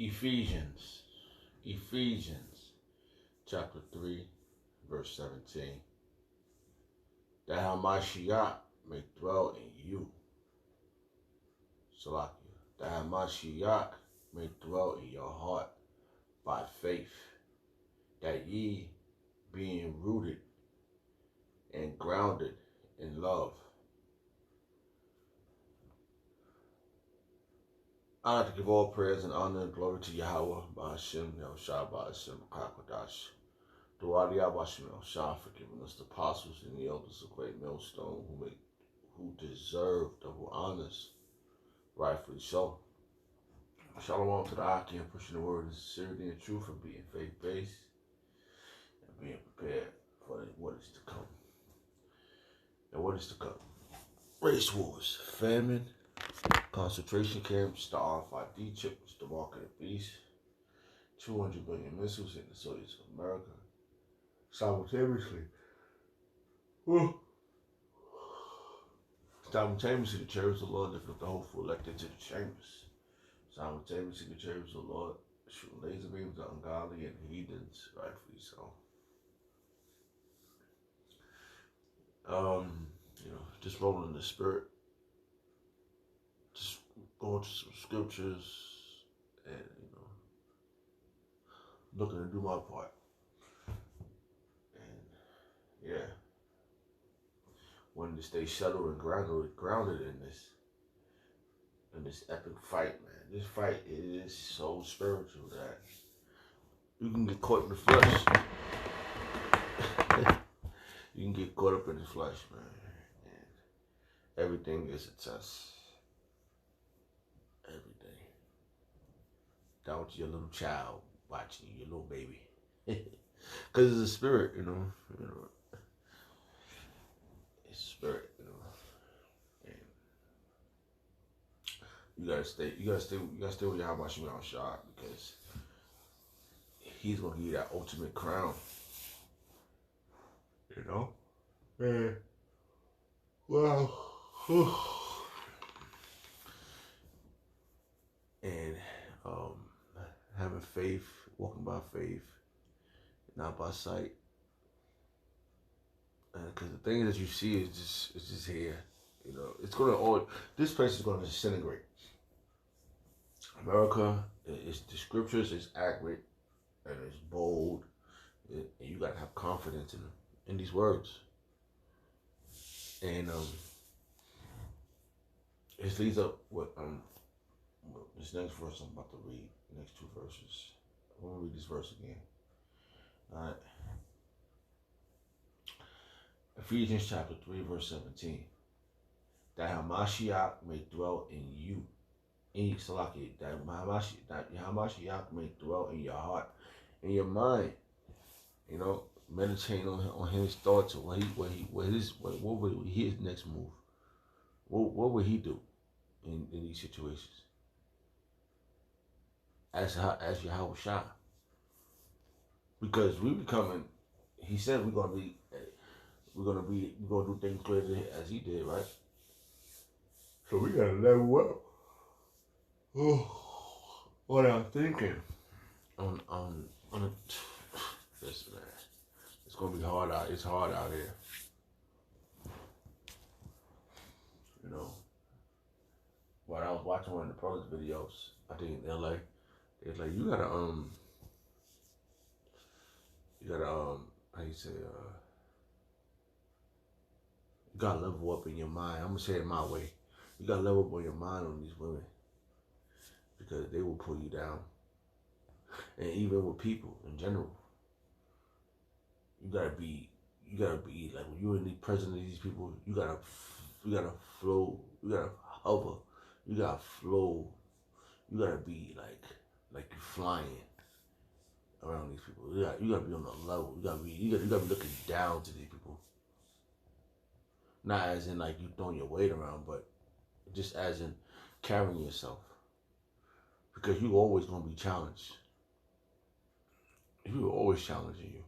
Ephesians, Ephesians chapter 3, verse 17. That Hamashiach may dwell in you. Salakia. That Hamashiach may dwell in your heart by faith. That ye, being rooted and grounded in love. I like to give all praise and honor and glory to Yahweh, Ba'ashem, Yahushua, Ba'ashem, Kakodash. Du'ali Abashim, Yahushua, for giving us the apostles and the elders of great millstone who deserve the honors, rightfully so. Shalom to the Akim, pushing the word in sincerity and truth, and being faith-based, and being prepared for what is to come. And what is to come? Race wars, famine, concentration camps, the RFID chip, the mark of the beast, 200 billion missiles in the Soviets of America. Simultaneously, the chariots of the Lord lifting up the hopeful elected to the chambers. Simultaneously, the chariots of the Lord shooting laser beams at ungodly and heathens, rightfully so. Just rolling in the spirit, just going to some scriptures, and looking to do my part. And yeah, wanting to stay settled and grounded in this epic fight, man. This fight is so spiritual that you can get caught in the flesh. You can get caught up in the flesh, man. And everything is a test. Everything. Down to your little child watching you, your little baby. Because it's a spirit, It's a spirit, And you gotta stay with Yahweh Shah, because he's gonna give you that ultimate crown. Man. Wow. And having faith, walking by faith, not by sight. Because the thing that you see is just here. This place is gonna disintegrate. America, the scriptures is accurate and it's bold, and you gotta have confidence in these words. And it leads up what this next verse I'm about to read, the next two verses. I'm gonna read this verse again. Alright. Ephesians chapter 3, verse 17. That Hamashiach may dwell in you. That Hamashiach may dwell in your heart, in your mind. Meditating on his thoughts, or what would his next move? What would he do in these situations? As Yahweh Shah. Because he said we're gonna do things crazy as he did, right? So we gotta level up. What I'm thinking on this, man. It's gonna be hard out. It's hard out here. When I was watching one of the protest videos, I think in LA, it's like you gotta how you say you gotta level up in your mind. I'm gonna say it my way. You gotta level up on your mind on these women, because they will pull you down. And even with people in general. You gotta be like, when you're in the presence of these people, you gotta flow, you gotta hover, you gotta flow, you gotta be like you're flying around these people. You gotta be on the level. You gotta be looking down to these people. Not as in like you throwing your weight around, but just as in carrying yourself. Because you're always gonna be challenged. You're always challenging you.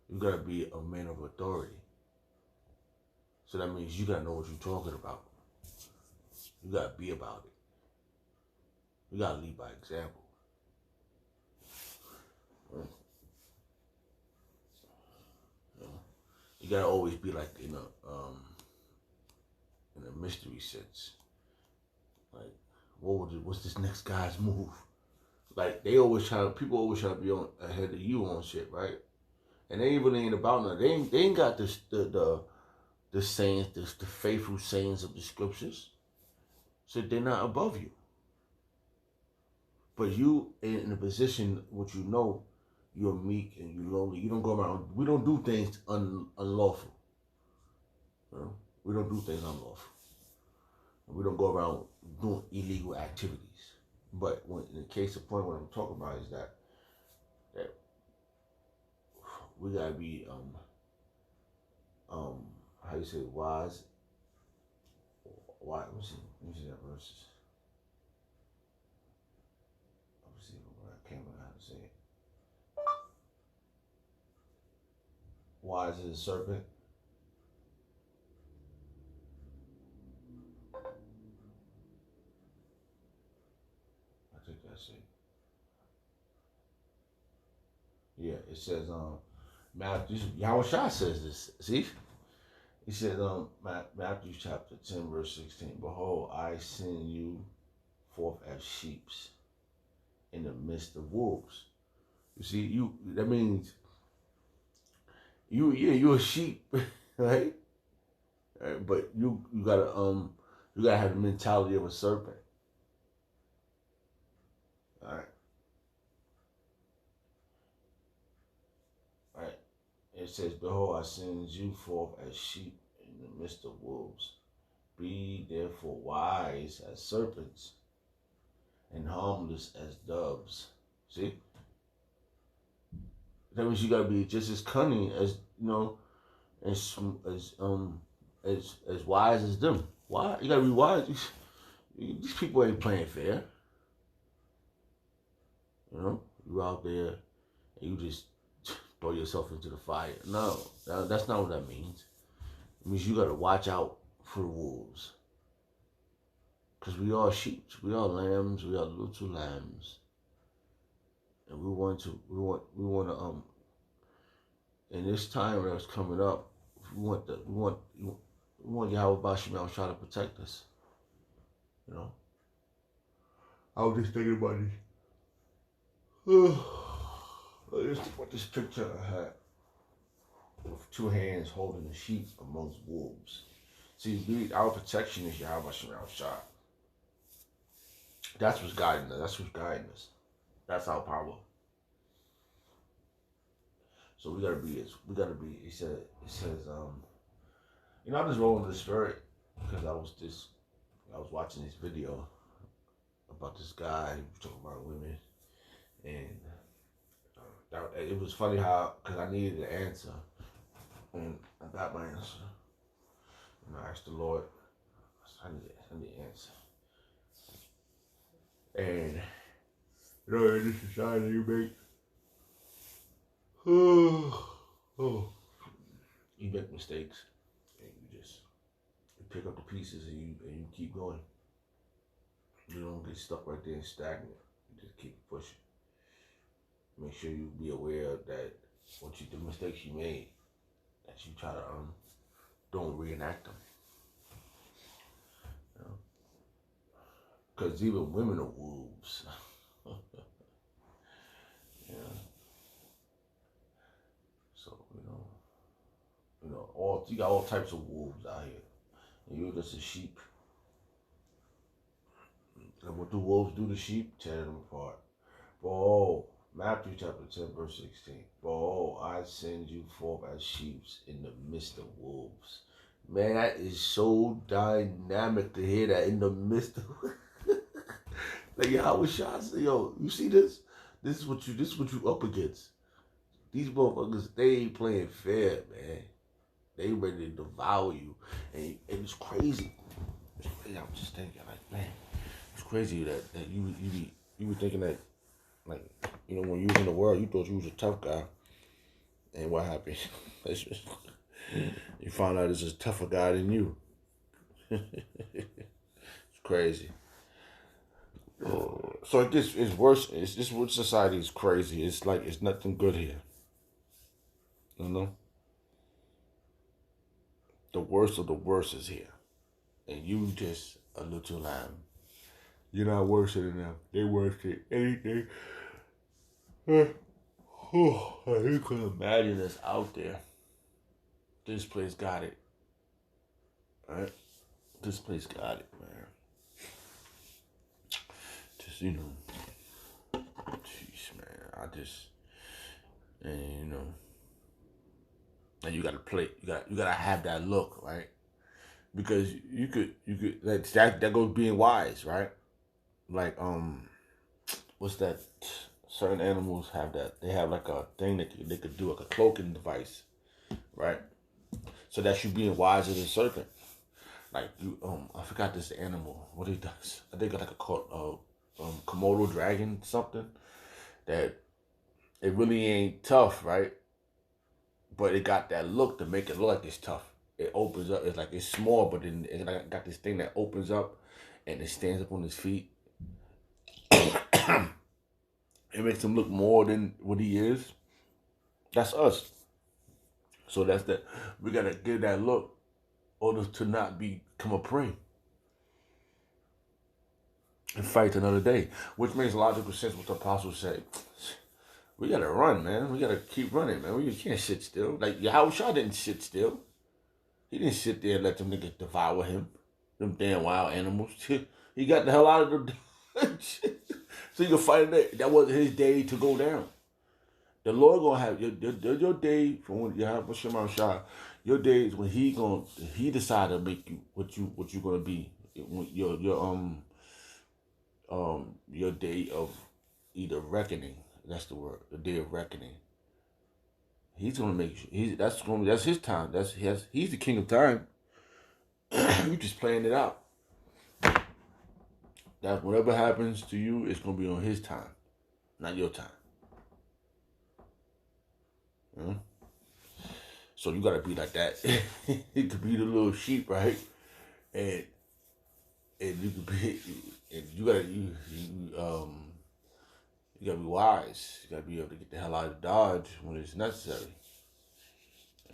You gotta be a man of authority. So that means you gotta know what you're talking about. You gotta be about it. You gotta lead by example. Right? You gotta always be like in a mystery sense. Like, what's this next guy's move? Like people always try to be on ahead of you on shit, right? And they really ain't about nothing. They ain't got the sayings, the faithful sayings of the scriptures. So they're not above you. But you in a position what you know, you're meek and you're lonely. You don't go around. We don't do things unlawful. You know? We don't do things unlawful. We don't go around doing illegal activities. But in the case of point, what I'm talking about is that we gotta be how you say wise. Why? Let me see that verses. Let me see what I can't remember how to say it. Wise as a serpent. I think that's it. Yeah, it says Matthew. Yahweh Shah says this. See, he said Matthew chapter 10 verse 16. Behold, I send you forth as sheep in the midst of wolves. You see, that means you're a sheep, right? But you gotta have the mentality of a serpent. All right. All right. It says, behold, I send you forth as sheep in the midst of wolves. Be therefore wise as serpents and harmless as doves. See? That means you gotta be just as cunning as as wise as them. Why? You gotta be wise. These people ain't playing fair. You know, you out there and you just throw yourself into the fire. No, that's not what that means. It means you gotta watch out for the wolves. Cause we are sheep, we are lambs, we are little lambs, and we want to in this time that's coming up, we want Yahweh Bashim try to protect us. You know, I was just thinking about this. Just what this picture I had with two hands holding the sheep amongst wolves. See, our protection is Yahweh Shah. That's what's guiding us. That's what's guiding us. That's our power. So we gotta be. It says. I'm just rolling the spirit because I was watching this video about this guy who was talking about women, and it was funny how, because I needed an answer, and I got my answer, and I asked the Lord, I need an answer. And in this society you make, you make mistakes, and you pick up the pieces and you keep going. You don't get stuck right there and stagnant. You just keep pushing. Make sure you be aware that the mistakes you made, that you try to don't reenact them. You know? Because even women are wolves. Yeah. So you got all types of wolves out here, and you're just a sheep. And what do wolves do to sheep? Tear them apart. Behold, Matthew chapter 10 verse 16. Behold, I send you forth as sheep in the midst of wolves. Man, that is so dynamic to hear that, in the midst of. Like, Yahweh Shah said, yo, you see this? This is what you up against. These motherfuckers, they ain't playing fair, man. They ready to devour you, and it's crazy. I'm just thinking, like, man, it's crazy that you be thinking that, like, when you was in the world, you thought you was a tough guy, and what happened? You found out there's a tougher guy than you. It's crazy. Oh. So it's worse. It's this society is crazy. It's like it's nothing good here. You know, the worst of the worst is here, and you just a little lamb. You're not worse than them. They worse than anything. Oh, you could imagine this out there. This place got it. Right? This place got it, man. Just, jeez, man. And and you gotta play. You gotta have that look, right? Because you could like that goes being wise, right? Like what's that? Certain animals have that. They have like a thing that they could do like a cloaking device, right? So that's you being wise as a serpent. Like you, I forgot this animal. What he does? I think like a Komodo dragon something that it really ain't tough, right? But it got that look to make it look like it's tough. It opens up. It's like it's small, but then it got this thing that opens up, and it stands up on his feet. It makes him look more than what he is. That's us. So that's that. We gotta give that look, order to not become a prey, and fight another day. Which makes logical sense. What the apostles say. We gotta run, man. We gotta keep running, man. We can't sit still. Like Yahushua didn't sit still. He didn't sit there and let them niggas devour him. Them damn wild animals. He got the hell out of the. So you can fight it. That wasn't his day to go down. The Lord gonna have your day from when you have Shema. Your day is when he decide to make you what you gonna be. Your day of either reckoning. That's the word. The day of reckoning. He's gonna make you. That's his time. He's the king of time. You just playing it out. That whatever happens to you, it's gonna be on his time, not your time. So you gotta be like that. You could be the little sheep, right? And you could be, and you gotta be wise. You gotta be able to get the hell out of Dodge when it's necessary.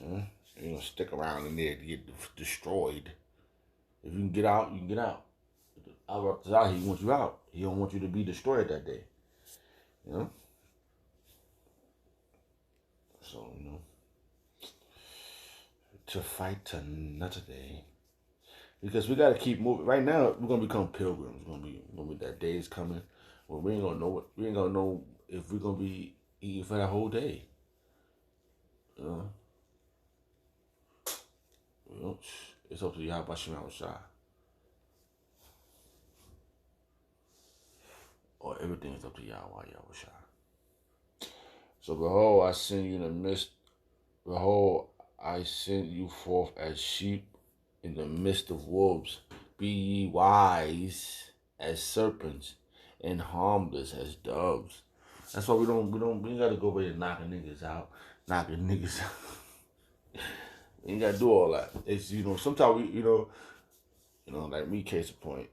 You don't stick around in there to get destroyed. If you can get out, you can get out. Allah, he wants you out. He don't want you to be destroyed that day. So, to fight another day. Because we gotta keep moving. Right now, we're gonna become pilgrims. Gonna be that day is coming where we ain't gonna know if we're gonna be eating for that whole day. It's up to Yahweh Shema Shai. Or everything is up to Yahweh Shai. So behold, I send you in the midst. Behold, I send you forth as sheep in the midst of wolves. Be ye wise as serpents and harmless as doves. That's why we ain't gotta go away and knocking niggas out. We ain't gotta do all that. It's sometimes we like me, case in point.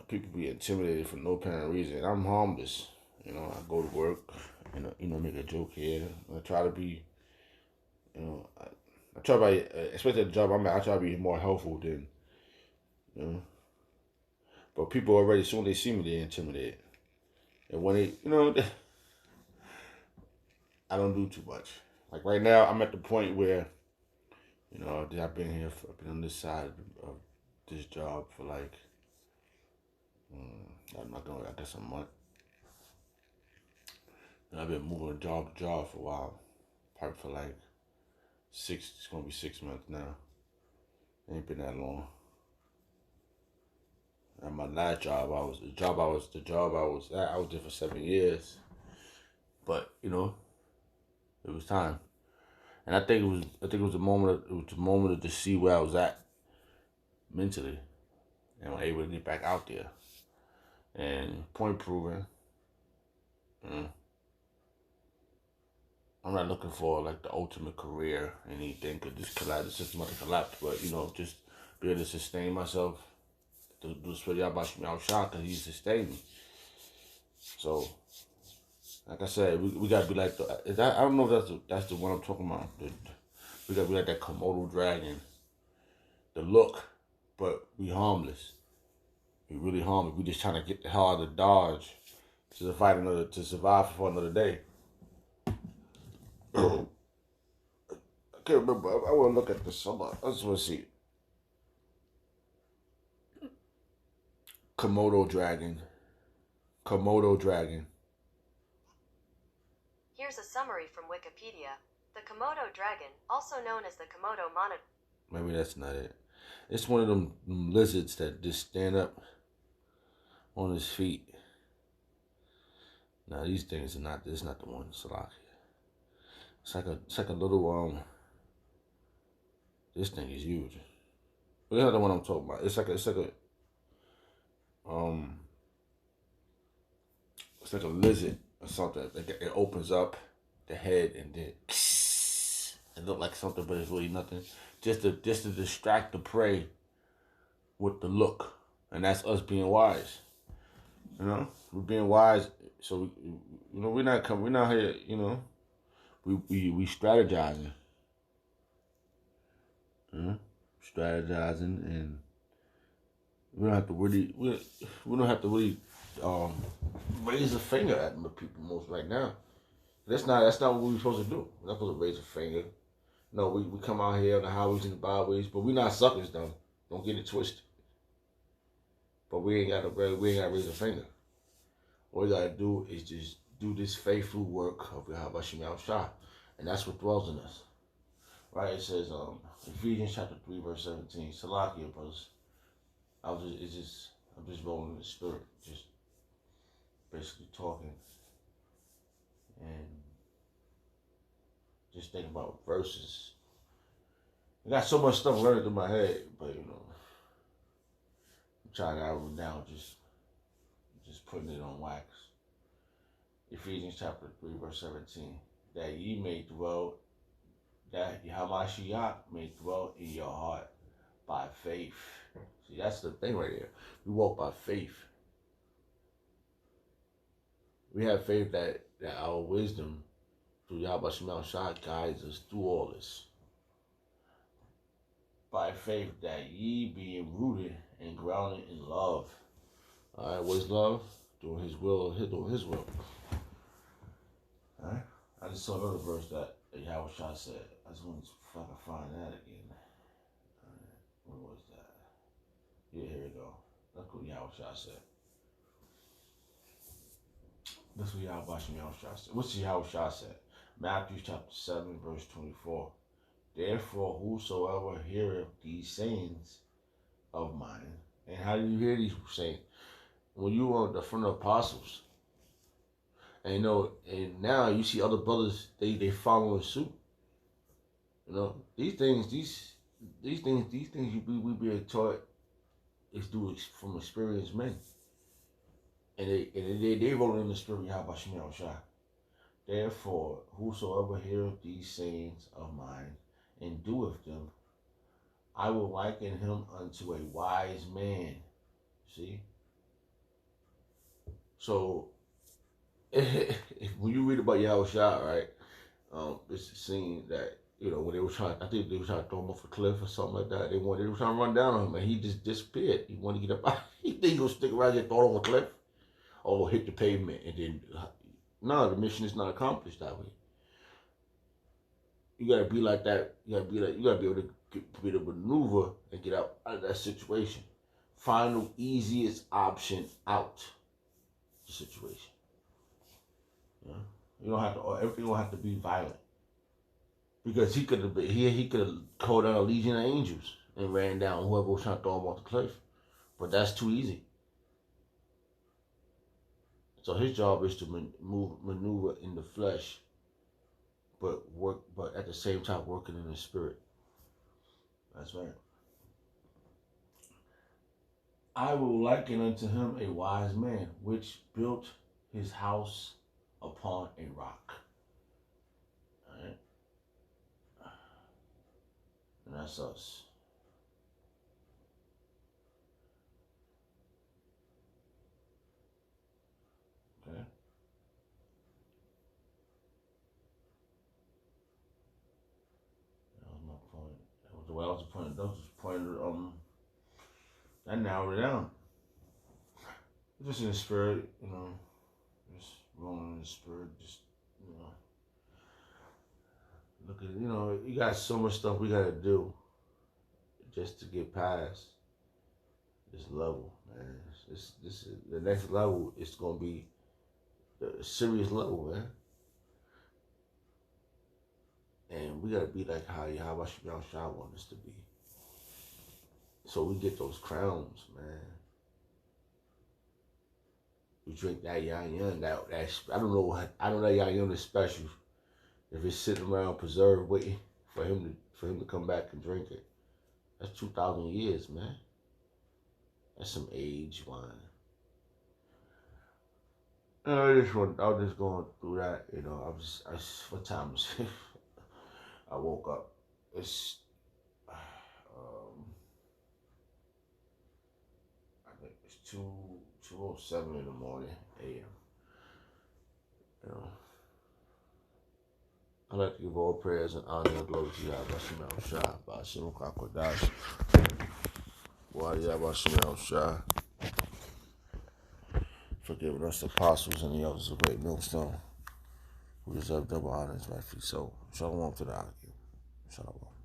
People be intimidated for no apparent reason. I'm harmless. I go to work, make a joke here. I try to be, I try to be, especially at the job I'm at, I try to be more helpful than, But people already, soon they see me, they're intimidated. And when they, I don't do too much. Like right now, I'm at the point where, I've been on this side of this job for like, I'm not doing, I guess, a month. And I've been moving job to job for a while. Probably for like it's gonna be 6 months now. It ain't been that long. At my last job, I was there for 7 years. But, it was time. And I think it was the moment to see where I was at mentally. And I'm able to get back out there. And point proven. I'm not looking for like the ultimate career or anything, because this system might collapse, but just be able to sustain myself, to do this for Yahweh Shah, because he sustained me. So, like I said, we gotta be like I don't know if that's the one I'm talking about. We gotta be like that Komodo dragon. The look, but we harmless. We really harmless. We just trying to get the hell out of Dodge to survive for another day. I can't remember. I want to look at this. I just want to see. Komodo dragon. Komodo dragon. Here's a summary from Wikipedia. The Komodo dragon, also known as the Komodo monotreme. Maybe that's not it. It's one of them lizards that just stand up on his feet. Now these things are not. This is not the one. Salaki. It's like a little This thing is huge. But it's not the one I'm talking about. It's like a it's like a lizard or something. It opens up the head and then it look like something, but it's really nothing. Just to distract the prey with the look, and that's us being wise. You know, we're being wise. So we're not here. You know, we strategizing. Strategizing, and we don't have to really we don't have to really raise a finger at the people most right now. That's not what we're supposed to do. We're not supposed to raise a finger. No, we come out here on the highways and the byways, but we're not suckers though. Don't get it twisted. But we ain't gotta raise a finger. All you gotta do is just do this faithful work of Yahweh Shem Shah, and that's what dwells in us. Right? It says Ephesians chapter 3 verse 17. Salakia, brothers. I'm just rolling in the spirit, just basically talking and just thinking about verses. I got so much stuff running through my head, but I'm trying to narrow it down, just putting it on wax. Ephesians chapter 3 verse 17. That ye may dwell, that Hamashiach may dwell in your heart by faith. See, that's the thing right here. We walk by faith. We have faith that our wisdom through Yahweh Shemel Shah guides us through all this. By faith that ye being rooted and grounded in love. Alright, what is love? Doing his will, doing his will. Alright? I just saw another verse that Yahweh Shah said. I just want to fucking find that again. What was that? Yeah, here we go. That's what Yahweh Shah said. That's what Yahweh Shah said. What's Yahweh Shah said? Matthew chapter 7, verse 24. Therefore, whosoever heareth these sayings of mine. And how do you hear these sayings? When you are the front of apostles. And and now you see other brothers, they following suit. These things we being taught is from experienced men. And they rolling in the spirit, Yahweh Shemel Shah. Therefore, whosoever heareth these sayings of mine and doeth them, I will liken him unto a wise man. See? So, when you read about Yahweh Shah, right, it's a scene that, when they were I think they were trying to throw him off a cliff or something like that. They were trying to run down on him, and he just disappeared. He wanted to get up out. He think he gonna stick around and get thrown off a cliff? Or hit the pavement, and then, no, the mission is not accomplished that way. You gotta be like that. You gotta be able to be able to maneuver and get out of that situation. Find the easiest option out the situation. You don't have to. Everything don't have to be violent. Because he could have called down a legion of angels and ran down whoever was trying to throw him off the cliff. But that's too easy. So his job is to maneuver in the flesh, but at the same time working in the spirit. That's right. I will liken unto him a wise man, which built his house upon a rock. All right? And that's us. Okay? was pointing. Those was pointed. That narrowed it down. Just in the spirit, just rolling in the spirit. Just look at you got so much stuff we gotta do just to get past this level, man. This is the next level. It's gonna be a serious level, man. And we gotta be like how Yahweh Shah wants us to be. So we get those crowns, man. We drink that Yan. That I don't know that Yan is special. If it's sitting around preserved, waiting for him to come back and drink it. That's 2,000 years, man. That's some age wine. I was just going through that, what time is it? I woke up. It's, I think it's 2:07 in the morning, a.m. I like to give all prayers and honor and glory to Yahweh Shemel Shah, Ba'ashem Kakwadash. Yahweh Shemel Shah, for giving us the apostles and the elders of Great Millstone, who deserve double honors, rightfully so. Shalom to the Akim. Shalom.